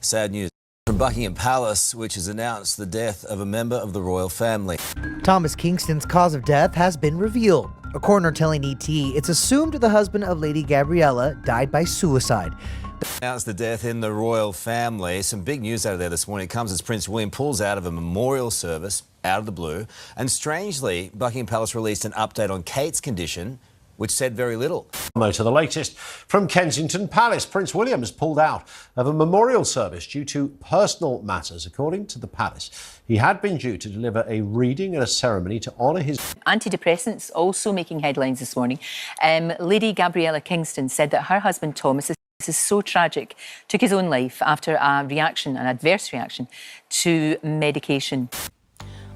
Sad news from Buckingham Palace, which has announced the death of a member of the royal family. Thomas Kingston's cause of death has been revealed. A coroner telling ET it's assumed the husband of Lady Gabriella died by suicide. Announced the death in the royal family. Some big news out of there this morning. It comes as Prince William pulls out of a memorial service out of the blue. And strangely, Buckingham Palace released an update on Kate's condition, which said very little. To the latest from Kensington Palace, Prince William has pulled out of a memorial service due to personal matters. According to the palace, he had been due to deliver a reading at a ceremony to honour his... Antidepressants also making headlines this morning. Lady Gabriella Kingston said that her husband Thomas, this is so tragic, took his own life after an adverse reaction to medication.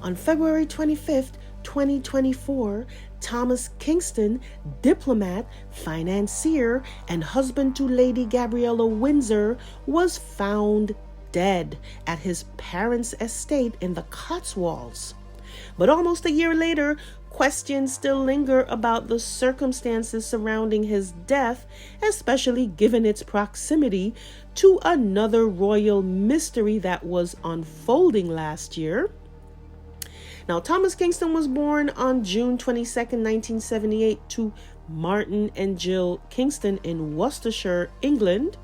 On February 25th, 2024, Thomas Kingston, diplomat, financier, and husband to Lady Gabriella Windsor, was found dead at his parents' estate in the Cotswolds. But almost a year later, questions still linger about the circumstances surrounding his death, especially given its proximity to another royal mystery that was unfolding last year. Now, Thomas Kingston was born on June 22nd, 1978 to Martin and Jill Kingston in Worcestershire, England.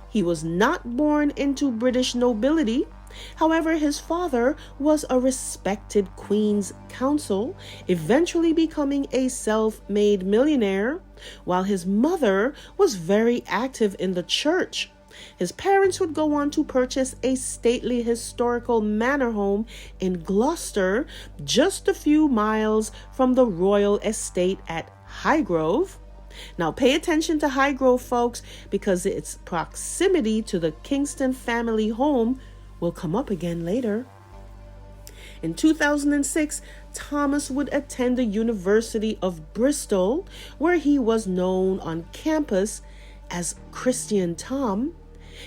He was not born into British nobility. However, his father was a respected Queen's Counsel, eventually becoming a self-made millionaire, while his mother was very active in the church. His parents would go on to purchase a stately historical manor home in Gloucester, just a few miles from the royal estate at Highgrove. Now pay attention to Highgrove, folks, because its proximity to the Kingston family home will come up again later. In 2006, Thomas would attend the University of Bristol, where he was known on campus as Christian Tom.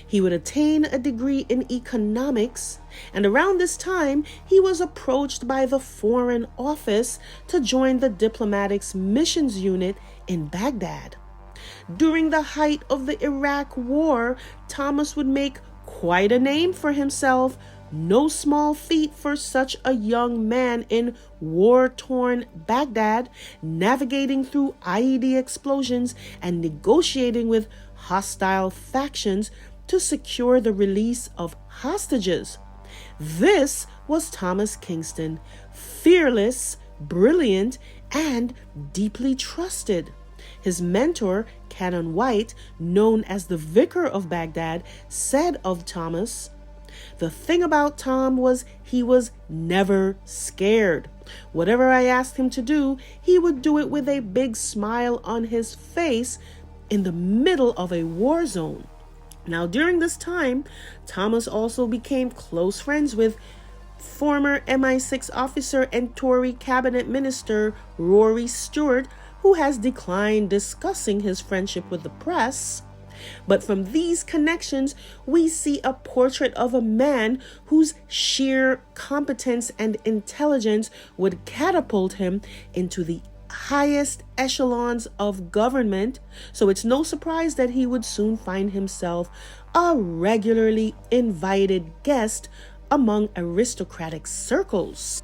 He would attain a degree in economics, and around this time, he was approached by the Foreign Office to join the Diplomatics Missions Unit in Baghdad. During the height of the Iraq War, Thomas would make quite a name for himself. No small feat for such a young man in war-torn Baghdad, navigating through IED explosions and negotiating with hostile factions to secure the release of hostages. This was Thomas Kingston, fearless, brilliant, and deeply trusted. His mentor, Canon White, known as the Vicar of Baghdad, said of Thomas, "The thing about Tom was he was never scared. Whatever I asked him to do, he would do it with a big smile on his face in the middle of a war zone." Now, during this time, Thomas also became close friends with former MI6 officer and Tory cabinet minister Rory Stewart, who has declined discussing his friendship with the press. But from these connections, we see a portrait of a man whose sheer competence and intelligence would catapult him into the highest echelons of government, so it's no surprise that he would soon find himself a regularly invited guest among aristocratic circles.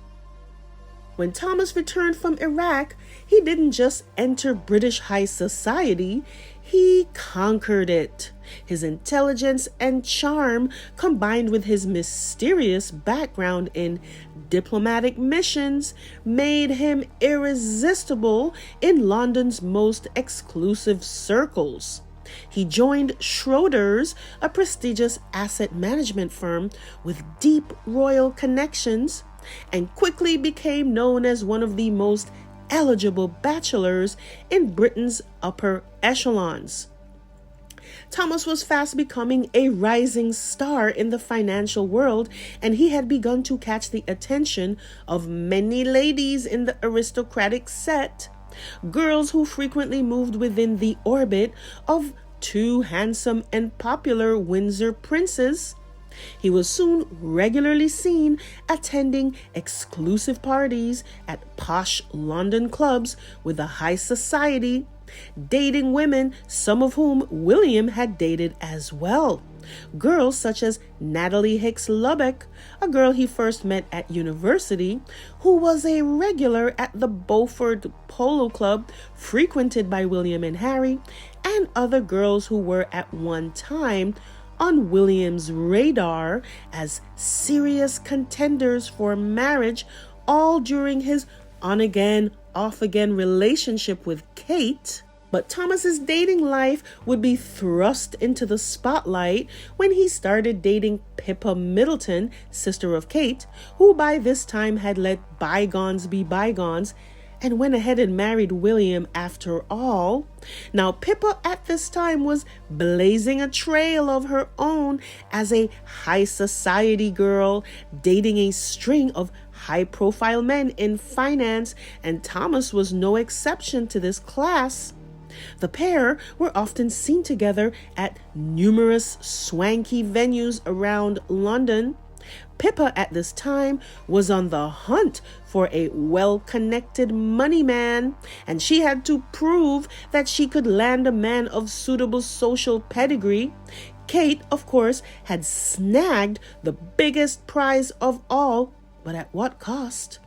When Thomas returned from Iraq, he didn't just enter British high society, he conquered it. His intelligence and charm, combined with his mysterious background in diplomatic missions, made him irresistible in London's most exclusive circles. He joined Schroders, a prestigious asset management firm with deep royal connections, and quickly became known as one of the most eligible bachelors in Britain's upper echelons. Thomas was fast becoming a rising star in the financial world, and he had begun to catch the attention of many ladies in the aristocratic set, girls who frequently moved within the orbit of two handsome and popular Windsor princes. He was soon regularly seen attending exclusive parties at posh London clubs with the high society, dating women, some of whom William had dated as well. Girls such as Natalie Hicks Lubbock, a girl he first met at university, who was a regular at the Beaufort Polo Club frequented by William and Harry, and other girls who were at one time on William's radar as serious contenders for marriage, all during his on-again, off-again relationship with Kate. But Thomas's dating life would be thrust into the spotlight when he started dating Pippa Middleton, sister of Kate, who by this time had let bygones be bygones and went ahead and married William after all. Now, Pippa at this time was blazing a trail of her own as a high society girl, dating a string of high-profile men in finance, and Thomas was no exception to this class. The pair were often seen together at numerous swanky venues around London. Pippa at this time was on the hunt for a well-connected money man, and she had to prove that she could land a man of suitable social pedigree. Kate, of course, had snagged the biggest prize of all, but at what cost?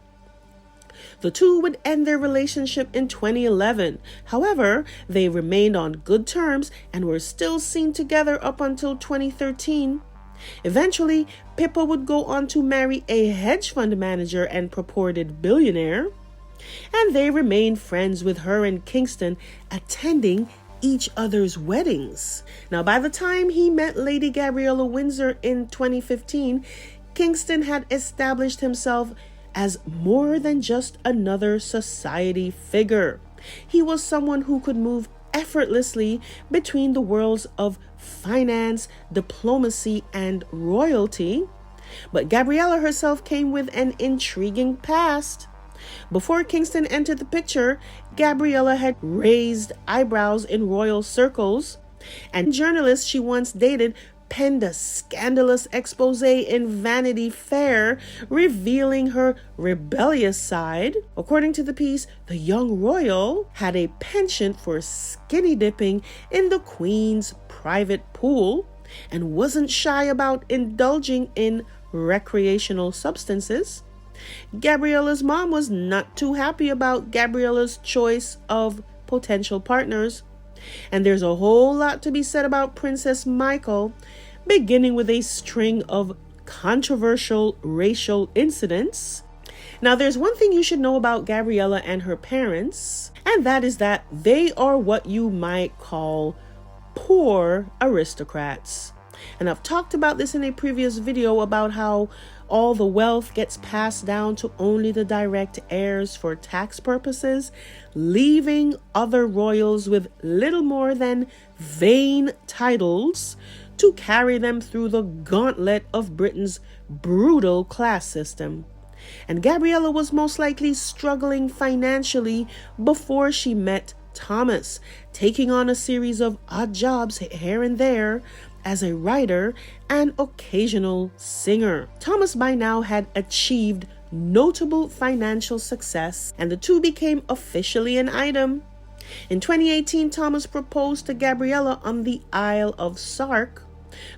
The two would end their relationship in 2011. However, they remained on good terms and were still seen together up until 2013. Eventually, Pippa would go on to marry a hedge fund manager and purported billionaire, and they remained friends with her and Kingston, attending each other's weddings. Now, by the time he met Lady Gabriella Windsor in 2015, Kingston had established himself as more than just another society figure. He was someone who could move effortlessly between the worlds of finance, diplomacy, and royalty. But Gabriella herself came with an intriguing past. Before Kingston entered the picture, Gabriella had raised eyebrows in royal circles, and journalists she once dated penned a scandalous expose in Vanity Fair revealing her rebellious side. According to the piece, the young royal had a penchant for skinny dipping in the Queen's private pool and wasn't shy about indulging in recreational substances. Gabriella's mom was not too happy about Gabriella's choice of potential partners. And there's a whole lot to be said about Princess Michael, beginning with a string of controversial racial incidents. Now, there's one thing you should know about Gabriella and her parents, and that is that they are what you might call poor aristocrats. And I've talked about this in a previous video about how all the wealth gets passed down to only the direct heirs for tax purposes, leaving other royals with little more than vain titles to carry them through the gauntlet of Britain's brutal class system. And Gabriella was most likely struggling financially before she met Thomas, taking on a series of odd jobs here and there as a writer and occasional singer. Thomas by now had achieved notable financial success, and the two became officially an item. In 2018, Thomas proposed to Gabriella on the Isle of Sark.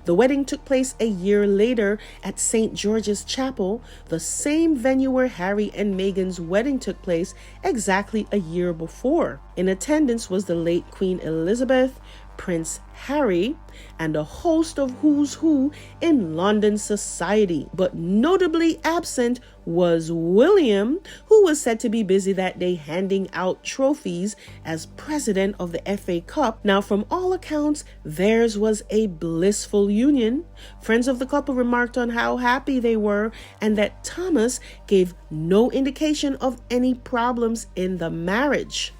The wedding took place a year later at St. George's Chapel, the same venue where Harry and Meghan's wedding took place exactly a year before. In attendance was the late Queen Elizabeth, Prince Harry, and a host of who's who in London society. But notably absent was William, who was said to be busy that day handing out trophies as president of the FA Cup. Now, from all accounts, theirs was a blissful union. Friends of the couple remarked on how happy they were and that Thomas gave no indication of any problems in the marriage.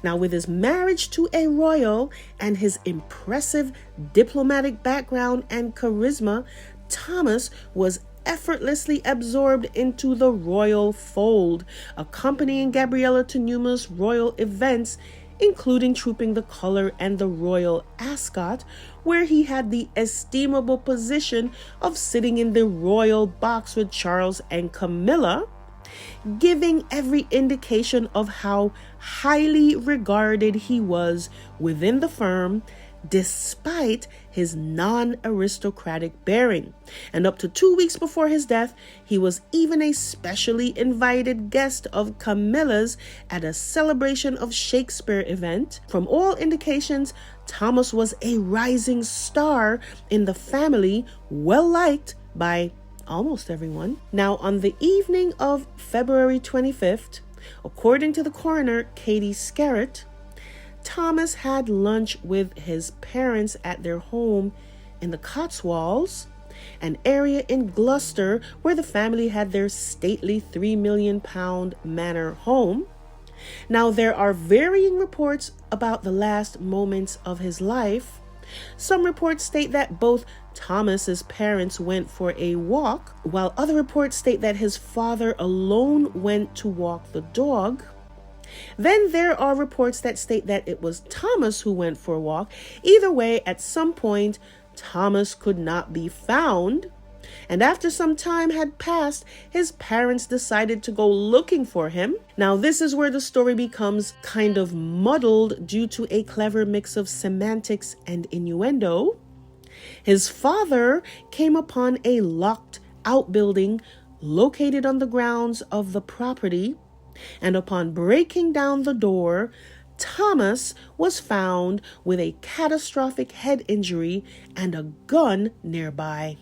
Now, with his marriage to a royal and his impressive diplomatic background and charisma, Thomas was effortlessly absorbed into the royal fold, accompanying Gabriella to numerous royal events, including Trooping the Color and the Royal Ascot, where he had the estimable position of sitting in the royal box with Charles and Camilla, giving every indication of how highly regarded he was within the firm, despite his his non-aristocratic bearing. And up to 2 weeks before his death, he was even a specially invited guest of Camilla's at a celebration of Shakespeare event. From all indications, Thomas was a rising star in the family, well liked by almost everyone. Now, on the evening of February 25th, according to the coroner, Katie Scarrett, Thomas had lunch with his parents at their home in the Cotswolds, an area in Gloucester where the family had their stately £3 million manor home. Now, there are varying reports about the last moments of his life. Some reports state that both Thomas's parents went for a walk, while other reports state that his father alone went to walk the dog. Then there are reports that state that it was Thomas who went for a walk. Either way, at some point, Thomas could not be found. And after some time had passed, his parents decided to go looking for him. Now, this is where the story becomes kind of muddled due to a clever mix of semantics and innuendo. His father came upon a locked outbuilding located on the grounds of the property, and upon breaking down the door, Thomas was found with a catastrophic head injury and a gun nearby.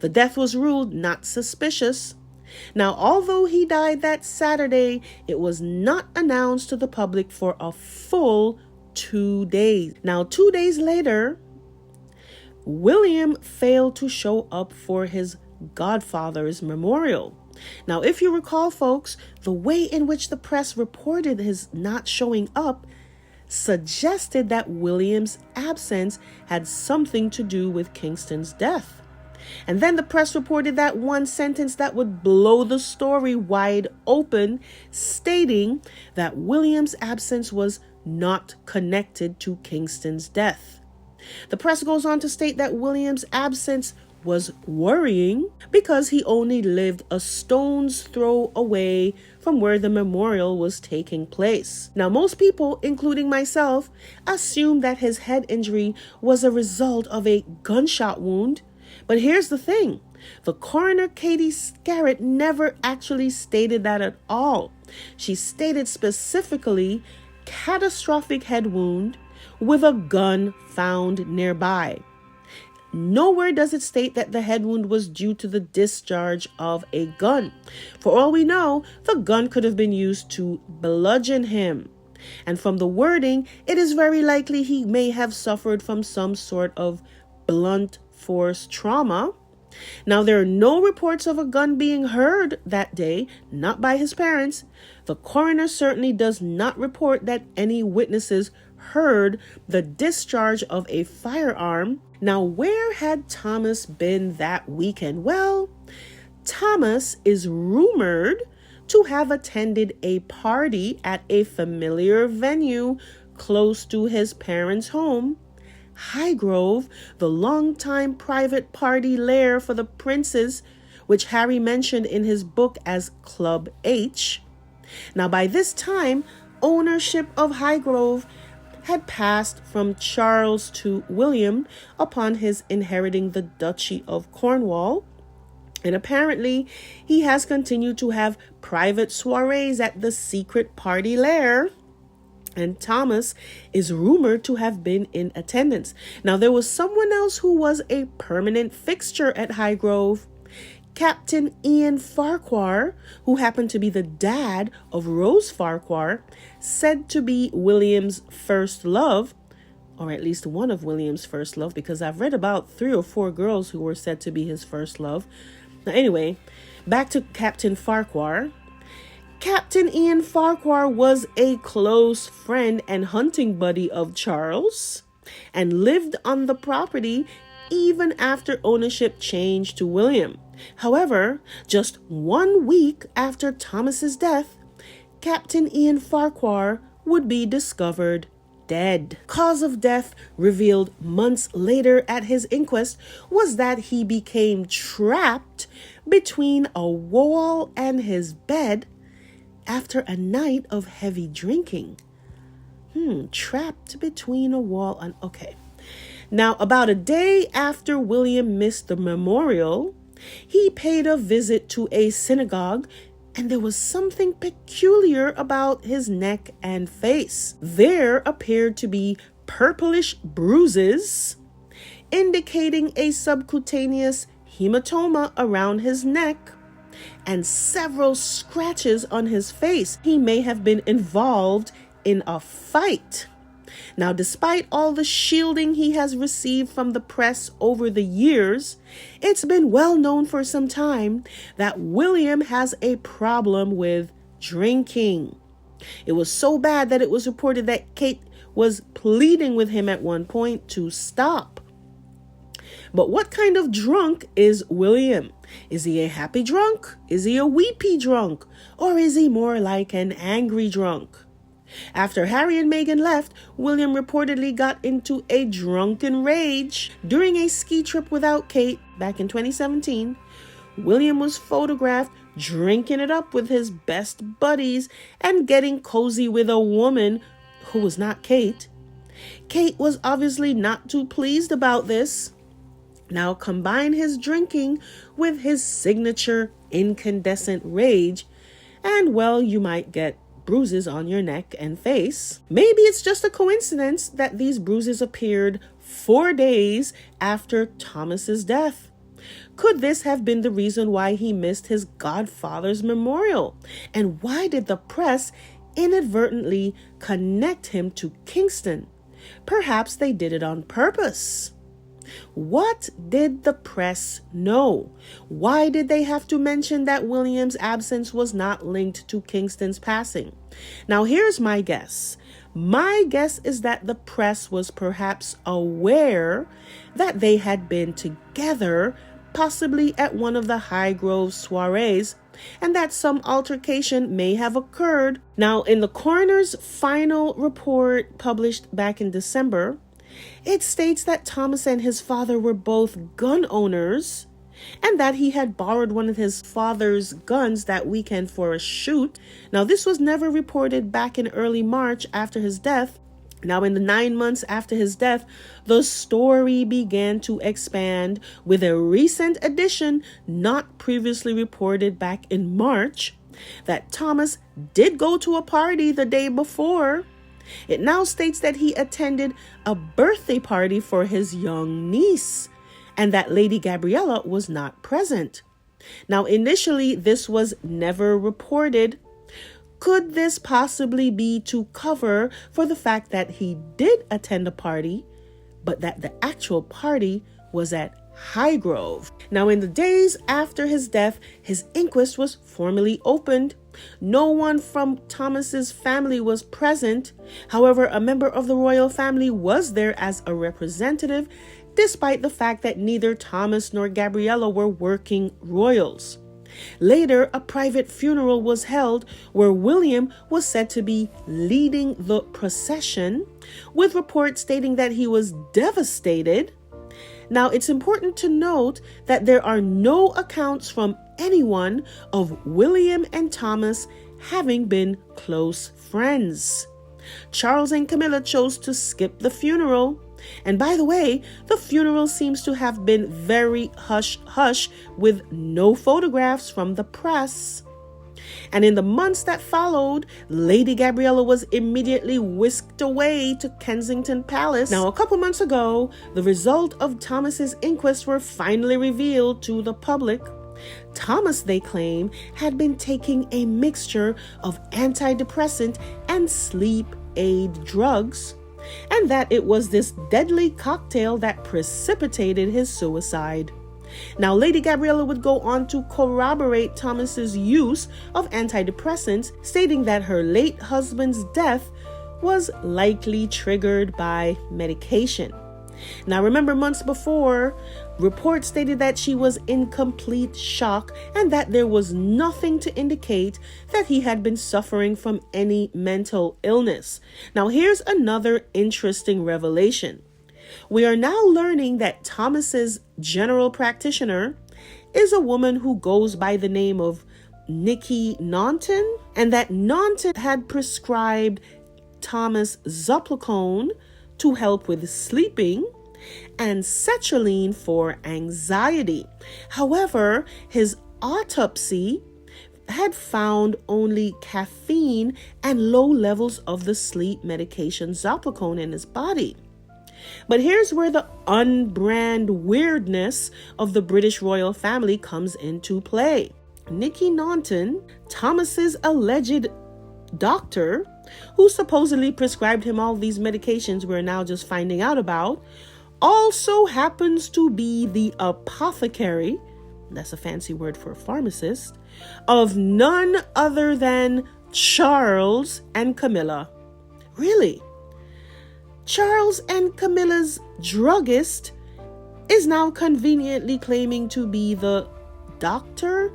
The death was ruled not suspicious. Now, although he died that Saturday, it was not announced to the public for a full 2 days. Now, 2 days later, William failed to show up for his godfather's memorial. Now, if you recall, folks, the way in which the press reported his not showing up suggested that William's absence had something to do with Kingston's death. And then the press reported that one sentence that would blow the story wide open, stating that William's absence was not connected to Kingston's death. The press goes on to state that William's absence was worrying because he only lived a stone's throw away from where the memorial was taking place. Now, most people, including myself, assumed that his head injury was a result of a gunshot wound. But here's the thing. The coroner, Katie Scarrett, never actually stated that at all. She stated specifically catastrophic head wound with a gun found nearby. Nowhere does it state that the head wound was due to the discharge of a gun. For all we know, the gun could have been used to bludgeon him. And from the wording, it is very likely he may have suffered from some sort of blunt force trauma. Now, there are no reports of a gun being heard that day, not by his parents. The coroner certainly does not report that any witnesses heard the discharge of a firearm. Now, where had Thomas been that weekend? Well, Thomas is rumored to have attended a party at a familiar venue close to his parents' home, Highgrove, the longtime private party lair for the princes, which Harry mentioned in his book as Club H. Now, by this time, ownership of Highgrove had passed from Charles to William upon his inheriting the Duchy of Cornwall. And apparently, he has continued to have private soirees at the secret party lair. And Thomas is rumored to have been in attendance. Now, there was someone else who was a permanent fixture at Highgrove. Captain Ian Farquhar, who happened to be the dad of Rose Farquhar, said to be William's first love, or at least one of William's first love, because I've read about 3 or 4 girls who were said to be his first love. Now, anyway, back to Captain Farquhar. Captain Ian Farquhar was a close friend and hunting buddy of Charles and lived on the property even after ownership changed to William. However, just 1 week after Thomas's death, Captain Ian Farquhar would be discovered dead. Cause of death, revealed months later at his inquest, was that he became trapped between a wall and his bed after a night of heavy drinking. Trapped between a wall and... Okay. Now, about a day after William missed the memorial, he paid a visit to a synagogue, and there was something peculiar about his neck and face. There appeared to be purplish bruises, indicating a subcutaneous hematoma around his neck, and several scratches on his face. He may have been involved in a fight. Now, despite all the shielding he has received from the press over the years, it's been well known for some time that William has a problem with drinking. It was so bad that it was reported that Kate was pleading with him at one point to stop. But what kind of drunk is William? Is he a happy drunk? Is he a weepy drunk? Or is he more like an angry drunk? After Harry and Meghan left, William reportedly got into a drunken rage. During a ski trip without Kate back in 2017, William was photographed drinking it up with his best buddies and getting cozy with a woman who was not Kate. Kate was obviously not too pleased about this. Now combine his drinking with his signature incandescent rage, and well, you might get bruises on your neck and face. Maybe it's just a coincidence that these bruises appeared 4 days after Thomas's death. Could this have been the reason why he missed his godfather's memorial? And why did the press inadvertently connect him to Kingston? Perhaps they did it on purpose. What did the press know? Why did they have to mention that William's absence was not linked to Kingston's passing? Now, here's my guess. My guess is that the press was perhaps aware that they had been together, possibly at one of the Highgrove soirees, and that some altercation may have occurred. Now, in the coroner's final report published back in December, it states that Thomas and his father were both gun owners and that he had borrowed one of his father's guns that weekend for a shoot. Now, this was never reported back in early March after his death. Now, in the 9 months after his death, the story began to expand with a recent addition not previously reported back in March that Thomas did go to a party the day before. It now states that he attended a birthday party for his young niece and that Lady Gabriella was not present. Now, initially, this was never reported. Could this possibly be to cover for the fact that he did attend a party, but that the actual party was at Highgrove? Now, in the days after his death, his inquest was formally opened. No one from Thomas's family was present. However, a member of the royal family was there as a representative, despite the fact that neither Thomas nor Gabriella were working royals. Later, a private funeral was held where William was said to be leading the procession, with reports stating that he was devastated. Now, it's important to note that there are no accounts from anyone of William and Thomas having been close friends. Charles and Camilla chose to skip the funeral. And by the way, the funeral seems to have been very hush-hush with no photographs from the press. And in the months that followed, Lady Gabriella was immediately whisked away to Kensington Palace. Now, a couple months ago, the result of Thomas's inquest were finally revealed to the public. Thomas, they claim, had been taking a mixture of antidepressant and sleep aid drugs, and that it was this deadly cocktail that precipitated his suicide. Now, Lady Gabriella would go on to corroborate Thomas's use of antidepressants, stating that her late husband's death was likely triggered by medication. Now, remember, months before, reports stated that she was in complete shock and that there was nothing to indicate that he had been suffering from any mental illness. Now, here's another interesting revelation. We are now learning that Thomas's general practitioner is a woman who goes by the name of Nikki Naunton, and that Naunton had prescribed Thomas Zopiclone to help with sleeping, and sertraline for anxiety. However, his autopsy had found only caffeine and low levels of the sleep medication Zopicone in his body. But here's where the unbrand weirdness of the British royal family comes into play. Nicky Naunton, Thomas's alleged doctor, who supposedly prescribed him all these medications we're now just finding out about, also happens to be the apothecary, that's a fancy word for a pharmacist, of none other than Charles and Camilla. Really? Charles and Camilla's druggist is now conveniently claiming to be the doctor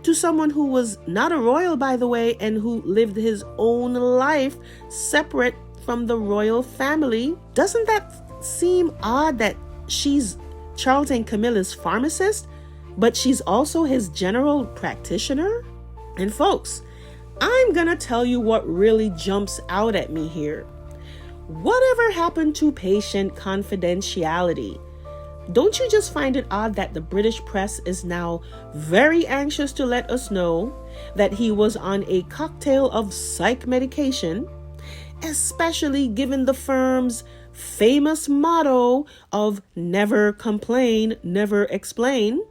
to someone who was not a royal, by the way, and who lived his own life separate from the royal family. Doesn't that seem odd that she's Charles and Camilla's pharmacist, but she's also his general practitioner? And folks, I'm gonna tell you what really jumps out at me here. Whatever happened to patient confidentiality? Don't you just find it odd that the British press is now very anxious to let us know that he was on a cocktail of psych medication, especially given the firm's famous motto of never complain, never explain?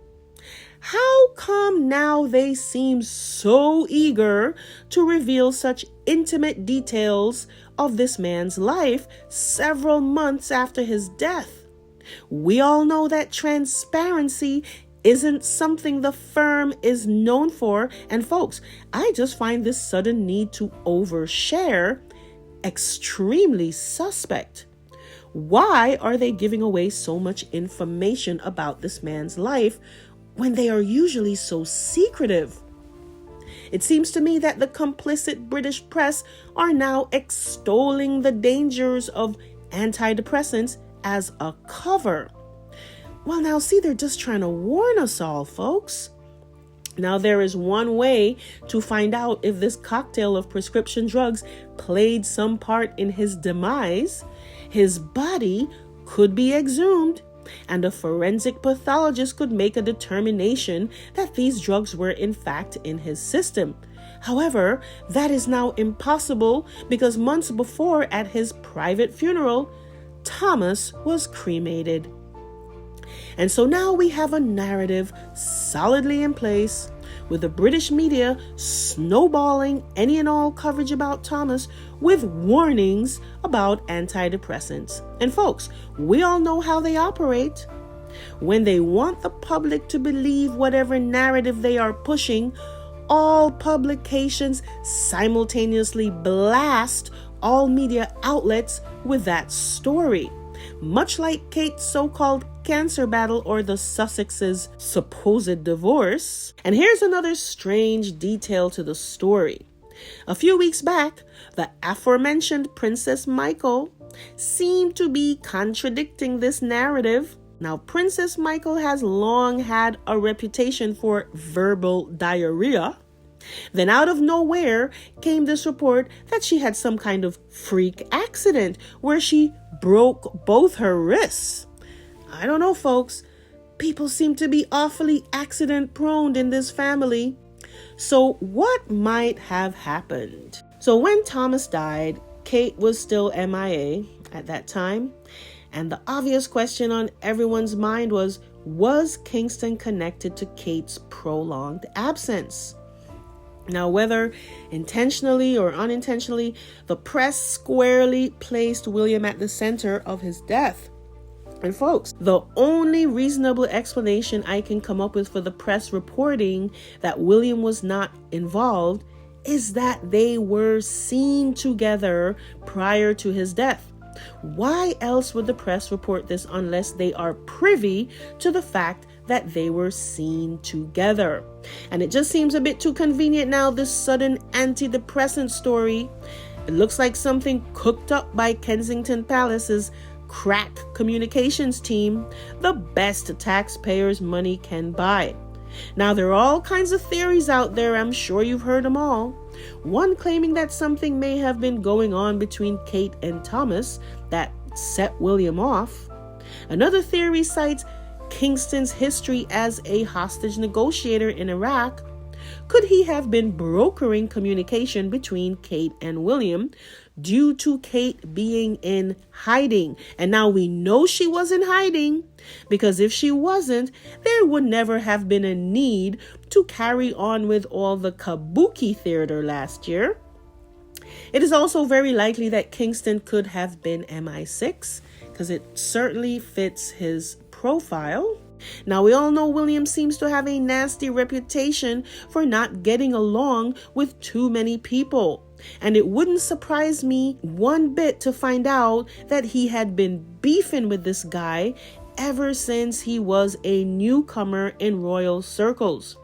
How come now they seem so eager to reveal such intimate details of this man's life several months after his death? We all know that transparency isn't something the firm is known for. And folks, I just find this sudden need to overshare extremely suspect. Why are they giving away so much information about this man's life when they are usually so secretive? It seems to me that the complicit British press are now extolling the dangers of antidepressants as a cover. Well, now see, they're just trying to warn us all, folks. Now, there is one way to find out if this cocktail of prescription drugs played some part in his demise. His body could be exhumed, and a forensic pathologist could make a determination that these drugs were in fact in his system. However, that is now impossible because months before, at his private funeral, Thomas was cremated. And so now we have a narrative solidly in place, with the British media snowballing any and all coverage about Thomas with warnings about antidepressants. And folks, we all know how they operate. When they want the public to believe whatever narrative they are pushing, all publications simultaneously blast all media outlets with that story. Much like Kate's so-called cancer battle or the Sussexes' supposed divorce. And here's another strange detail to the story. A few weeks back, the aforementioned Princess Michael seemed to be contradicting this narrative. Now, Princess Michael has long had a reputation for verbal diarrhea. Then out of nowhere came this report that she had some kind of freak accident where she broke both her wrists. I don't know, folks. People seem to be awfully accident prone in this family. So what might have happened? So when Thomas died, Kate was still MIA at that time. And the obvious question on everyone's mind was Kingston connected to Kate's prolonged absence? Now, whether intentionally or unintentionally, the press squarely placed William at the center of his death. And folks, the only reasonable explanation I can come up with for the press reporting that William was not involved is that they were seen together prior to his death. Why else would the press report this unless they are privy to the fact that they were seen together? And it just seems a bit too convenient now, this sudden antidepressant story. It looks like something cooked up by Kensington Palace's crack communications team, the best taxpayers' money can buy. Now, there are all kinds of theories out there. I'm sure you've heard them all. One claiming that something may have been going on between Kate and Thomas that set William off. Another theory cites Kingston's history as a hostage negotiator in Iraq. Could he have been brokering communication between Kate and William due to Kate being in hiding? And now we know she was in hiding, because if she wasn't, there would never have been a need to carry on with all the kabuki theater last year. It is also very likely that Kingston could have been MI6, because it certainly fits his profile. Now, we all know William seems to have a nasty reputation for not getting along with too many people. And it wouldn't surprise me one bit to find out that he had been beefing with this guy ever since he was a newcomer in royal circles.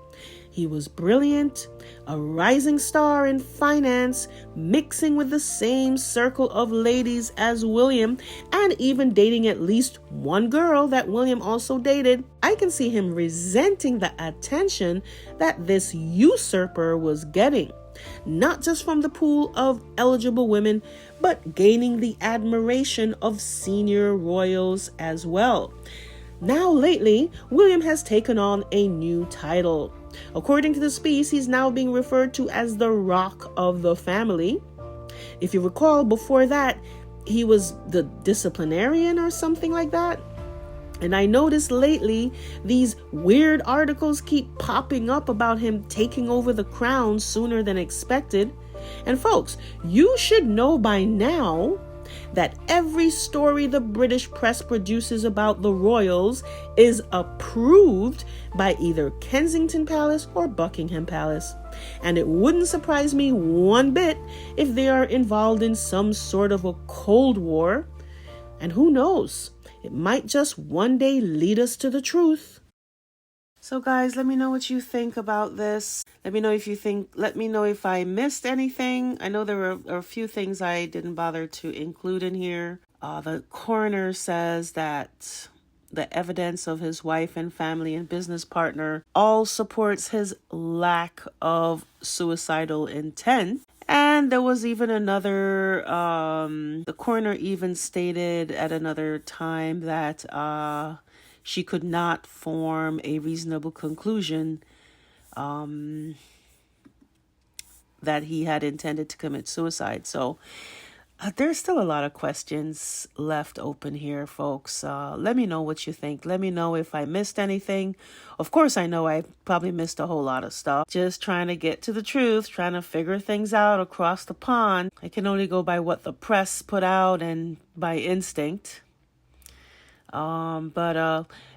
He was brilliant, a rising star in finance, mixing with the same circle of ladies as William, and even dating at least one girl that William also dated. I can see him resenting the attention that this usurper was getting, not just from the pool of eligible women, but gaining the admiration of senior royals as well. Now, lately, William has taken on a new title. According to this piece, he's now being referred to as the Rock of the family. If you recall, before that, he was the disciplinarian or something like that. And I noticed lately these weird articles keep popping up about him taking over the crown sooner than expected. And folks, you should know by now that every story the British press produces about the royals is approved by either Kensington Palace or Buckingham Palace. And it wouldn't surprise me one bit if they are involved in some sort of a Cold War. And who knows, it might just one day lead us to the truth. So guys, let me know what you think about this. Let me know if I missed anything. I know there are a few things I didn't bother to include in here. The coroner says that the evidence of his wife and family and business partner all supports his lack of suicidal intent. And there was even another, the coroner even stated at another time that she could not form a reasonable conclusion that he had intended to commit suicide. So there's still a lot of questions left open here, folks. Let me know what you think. Let me know if I missed anything. Of course, I know I probably missed a whole lot of stuff. Just trying to get to the truth, trying to figure things out across the pond. I can only go by what the press put out and by instinct.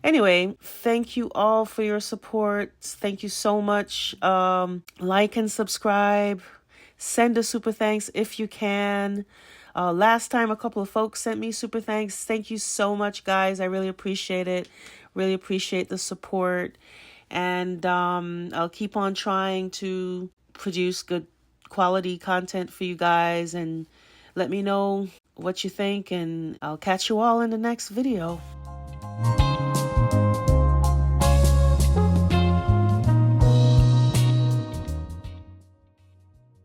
Anyway, thank you all for your support. Thank you so much. Like and subscribe. Send a super thanks if you can. Last time, a couple of folks sent me super thanks. Thank you so much, guys. I really appreciate it. Really appreciate the support. And I'll keep on trying to produce good quality content for you guys. And let me know what you think, and I'll catch you all in the next video.